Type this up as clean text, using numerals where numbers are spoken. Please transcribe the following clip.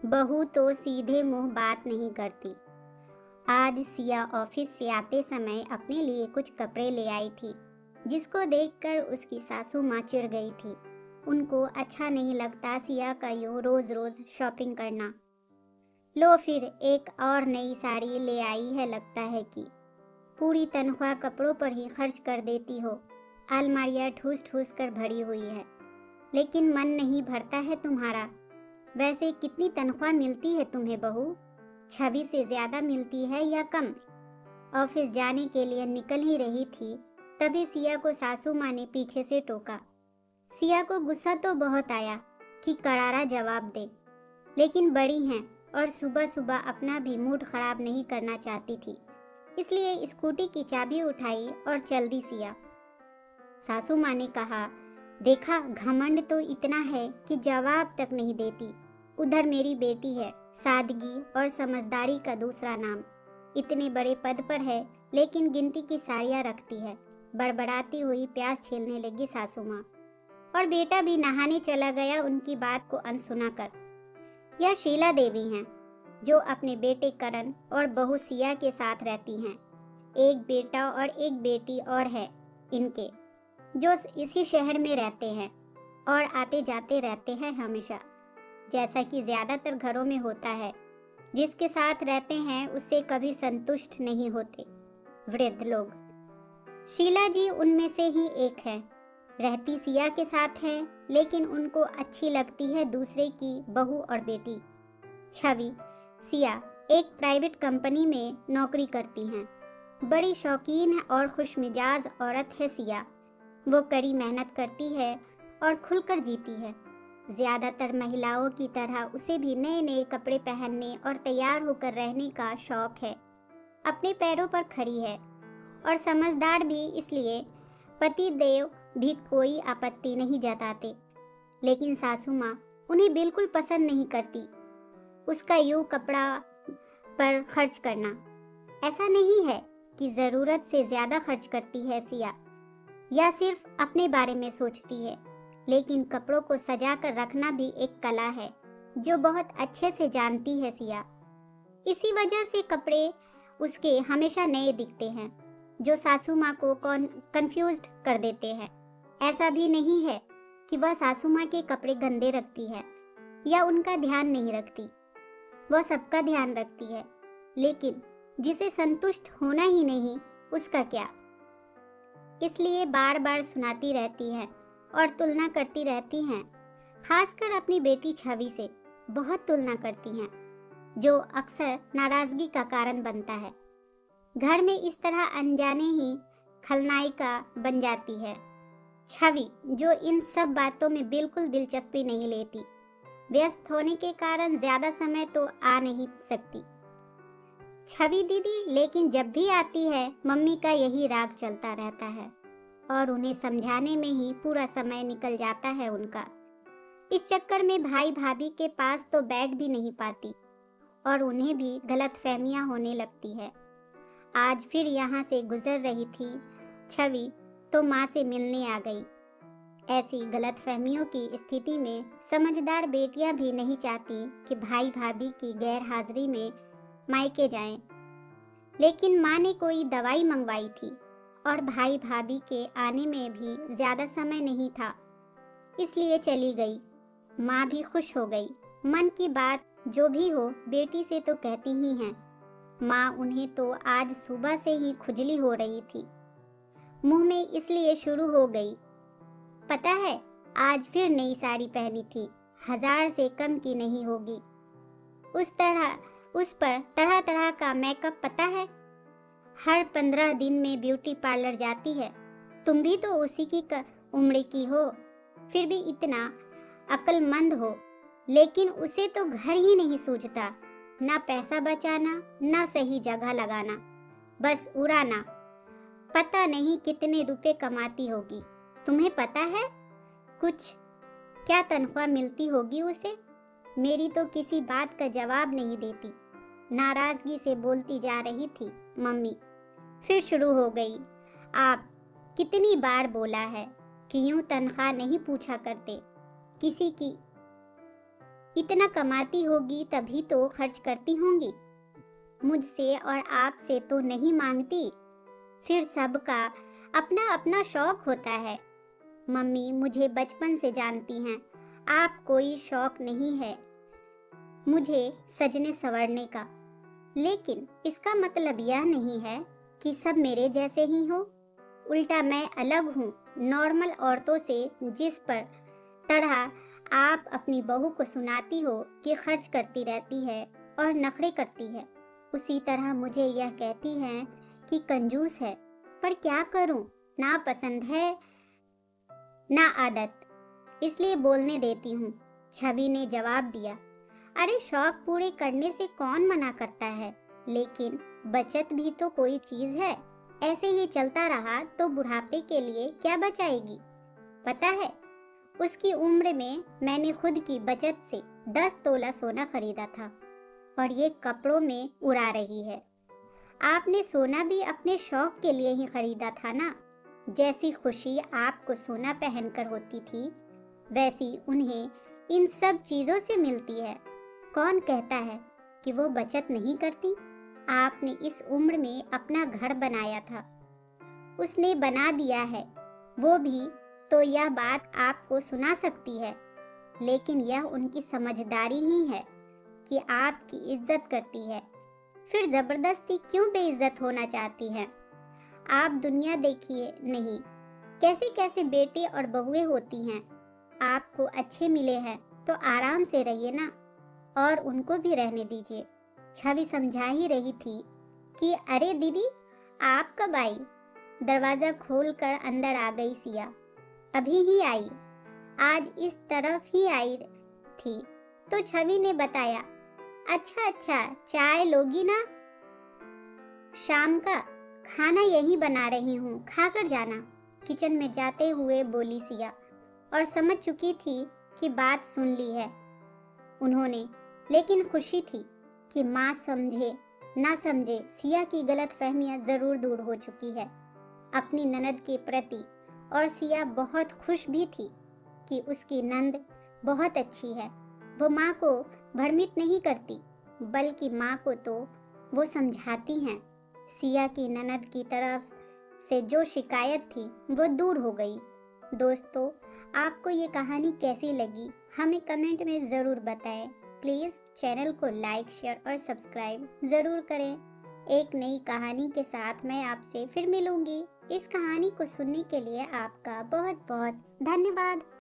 बहू तो सीधे मुंह बात नहीं करती। आज सिया ऑफिस से आते समय अपने लिए कुछ कपड़े ले आई थी, जिसको देखकर उसकी सासू माँ चिढ़ गई थी। उनको अच्छा नहीं लगता सिया का यूं रोज रोज शॉपिंग करना। लो फिर एक और नई साड़ी ले आई है, लगता है कि पूरी तनख्वाह कपड़ों पर ही खर्च कर देती हो। अलमारियां ठूस ठूस कर भरी हुई है, लेकिन मन नहीं भरता है तुम्हारा। वैसे कितनी तनख्वाह मिलती है तुम्हें बहू? छवि से ज्यादा मिलती है या कम? ऑफिस जाने के लिए निकल ही रही थी, तभी सिया को सासू माँ ने पीछे से टोका। सिया को गुस्सा तो बहुत आया कि करारा जवाब दे, लेकिन बड़ी हैं और सुबह सुबह अपना भी मूड खराब नहीं करना चाहती थी, इसलिए स्कूटी की चाबी उठाई और चल दी सिया। सासू माँ ने कहा, देखा घमंड तो इतना है कि जवाब तक नहीं देती। उधर मेरी बेटी है, सादगी और समझदारी का दूसरा नाम। इतने बड़े पद पर है, लेकिन गिनती की साड़ियाँ रखती है। बड़बड़ाती हुई प्यास छीलने लगी सासू माँ, और बेटा भी नहाने चला गया उनकी बात को अनसुना कर। यह शीला देवी हैं, जो अपने बेटे करण और बहू सिया के साथ रहती हैं। एक बेटा और एक बेटी और है इनके, जो इसी शहर में रहते हैं और आते जाते रहते हैं हमेशा, जैसा कि ज्यादातर घरों में होता है। जिसके साथ रहते हैं उससे कभी संतुष्ट नहीं होते वृद्ध लोग। शीला जी उनमें से ही एक है। रहती सिया के साथ हैं, लेकिन उनको अच्छी लगती है दूसरे की बहू और बेटी। छवि, सिया एक प्राइवेट कंपनी में नौकरी करती हैं। बड़ी शौकीन और खुशमिजाज औरत है सिया। वो कड़ी मेहनत करती है और खुलकर जीती है। ज्यादातर महिलाओं की तरह उसे भी नए नए कपड़े पहनने और तैयार होकर रहने का शौक है। अपने पैरों पर खड़ी है और समझदार भी, इसलिए पति देव भी कोई आपत्ति नहीं जताते। लेकिन सासू माँ उन्हें बिल्कुल पसंद नहीं करती उसका यूं कपड़ा पर खर्च करना। ऐसा नहीं है कि जरूरत से ज्यादा खर्च करती है सिया, या सिर्फ अपने बारे में सोचती है, लेकिन कपड़ों को सजा कर रखना भी एक कला है जो बहुत अच्छे से जानती है सिया। इसी वजह से कपड़े उसके हमेशा नए दिखते हैं, जो सासू माँ को कंफ्यूज्ड कर देते हैं। ऐसा भी नहीं है कि वह सासू माँ के कपड़े गंदे रखती है या उनका ध्यान नहीं रखती। वह सबका ध्यान रखती है, लेकिन जिसे संतुष्ट होना ही नहीं, उसका क्या। इसलिए बार बार सुनाती रहती हैं और तुलना करती रहती हैं, खासकर अपनी बेटी छवि से बहुत तुलना करती हैं, जो अक्सर नाराजगी का कारण बनता है। घर में इस तरह अनजाने ही खलनायिका बन जाती है छवि, जो इन सब बातों में बिल्कुल दिलचस्पी नहीं लेती। व्यस्त होने के कारण ज्यादा समय तो आ नहीं सकती छवि दीदी, लेकिन जब भी आती है मम्मी का यही राग चलता रहता है और उन्हें समझाने में ही पूरा समय निकल जाता है उनका। इस चक्कर में भाई भाभी के पास तो बैठ भी नहीं पाती और उन्हें भी गलतफहमियां होने लगती है। आज फिर यहाँ से गुजर रही थी छवि तो माँ से मिलने आ गई। ऐसी गलतफहमियों की स्थिति में समझदार बेटियां भी नहीं चाहती कि भाई भाभी की गैर हाजिरी में मायके जाएं। लेकिन माँ ने कोई दवाई मंगवाई थी और भाई भाभी के आने में भी ज्यादा समय नहीं था, इसलिए चली गई। माँ भी खुश हो गई। मन की बात जो भी हो बेटी से तो कहती ही हैं। माँ उन्हें तो आज सुबह से ही खुजली हो रही थी मुंह में, इसलिए शुरू हो गई। पता है, आज फिर नई साड़ी पहनी थी, 1000 से कम की नहीं होगी। उस पर तरह तरह का मेकअप, पता है, हर 15 दिन में ब्यूटी पार्लर जाती है। तुम भी तो उसी की उम्र की हो, फिर भी इतना अक्लमंद हो, लेकिन उसे तो घर ही नहीं सूझता, ना पैसा बचाना ना सही जगह लगाना, बस उड़ाना। पता नहीं कितने रुपए कमाती होगी, तुम्हें पता है कुछ? क्या तनख्वाह मिलती होगी उसे? मेरी तो किसी बात का जवाब नहीं देती। नाराजगी से बोलती जा रही थी मम्मी। फिर शुरू हो गई, आप कितनी बार बोला है कि यूं तनख्वाह नहीं पूछा करते, किसी की इतना कमाती होगी तभी तो खर्च करती होंगी, मुझसे और आपसे तो नहीं मांगती। फिर सबका अपना अपना शौक होता है। मम्मी मुझे बचपन से जानती हैं, आप कोई शौक नहीं है मुझे सजने संवरने का। लेकिन इसका मतलब यह नहीं है कि सब मेरे जैसे ही हो। उल्टा मैं अलग हूँ नॉर्मल औरतों से। जिस पर तरह आप अपनी बहू को सुनाती हो कि खर्च करती रहती है और नखरे करती है, उसी तरह मुझे यह कहती हैं कि कंजूस है। पर क्या करूं, ना पसंद है ना आदत, इसलिए बोलने देती हूँ। छवि ने जवाब दिया, अरे शौक पूरे करने से कौन मना करता है, लेकिन बचत भी तो कोई चीज है। ऐसे ही चलता रहा तो बुढ़ापे के लिए क्या बचाएगी। पता है, उसकी उम्र में मैंने खुद की बचत से 10 तोला सोना खरीदा था और ये कपड़ों में उड़ा रही है। आपने सोना भी अपने शौक के लिए ही खरीदा था ना। जैसी खुशी आपको सोना पहनकर होती थी, वैसी उन्हें इन सब चीजों से मिलती है। कौन कहता है कि वो बचत नहीं करती। आपने इस उम्र में अपना घर बनाया था, उसने बना दिया है, वो भी तो यह बात आपको सुना सकती है। लेकिन यह उनकी समझदारी ही है कि आपकी इज्जत करती है। फिर जबरदस्ती क्यों बेइज्जत होना चाहती हैं। आप दुनिया देखिए नहीं, कैसे कैसे बेटे और बहुएं होती हैं। आपको अच्छे मिले हैं तो आराम से रहिए ना, और उनको भी रहने दीजिए। छवि समझा ही रही थी कि अरे दीदी, आप कब आई। दरवाजा खोलकर अंदर आ गई सिया। अभी ही आई, आज इस तरफ ही आई थी। तो छवि ने बताया, अच्छा अच्छा, चाय लोगी ना। शाम का खाना यही बना रही हूँ, खाकर जाना। किचन में जाते हुए बोली सिया, और समझ चुकी थी कि बात सुन ली है उन्होंने। लेकिन खुशी थी कि माँ समझे ना समझे, सिया की गलतफहमियां जरूर दूर हो चुकी है अपनी ननद के प्रति। और सिया बहुत खुश भी थी कि उसकी नंद बहुत अच्छी है। वो माँ को भ्रमित नहीं करती, बल्कि माँ को तो वो समझाती हैं। सिया की ननद की तरफ से जो शिकायत थी वो दूर हो गई। दोस्तों, आपको ये कहानी कैसी लगी हमें कमेंट में ज़रूर बताएं। प्लीज़ चैनल को लाइक, शेयर और सब्सक्राइब ज़रूर करें। एक नई कहानी के साथ मैं आपसे फिर मिलूंगी। इस कहानी को सुनने के लिए आपका बहुत बहुत धन्यवाद।